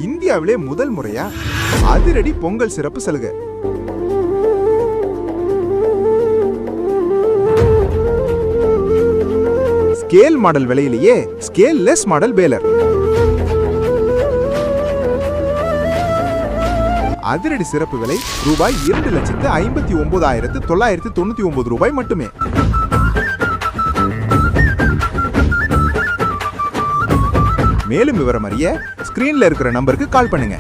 இந்தியாவிலே முதல் முறையா அதிரடி பொங்கல் சிறப்பு சலுகை. ஸ்கேல் மாடல் விலையிலேயே ஸ்கேல் லெஸ் மாடல் பேலர். அதிரடி சிறப்பு விலை ரூபாய் 2,59,999 ரூபாய் மட்டுமே. மேலும் விவரம் அறிய ஸ்கிரீன்ல இருக்கிற நம்பருக்கு கால் பண்ணுங்க.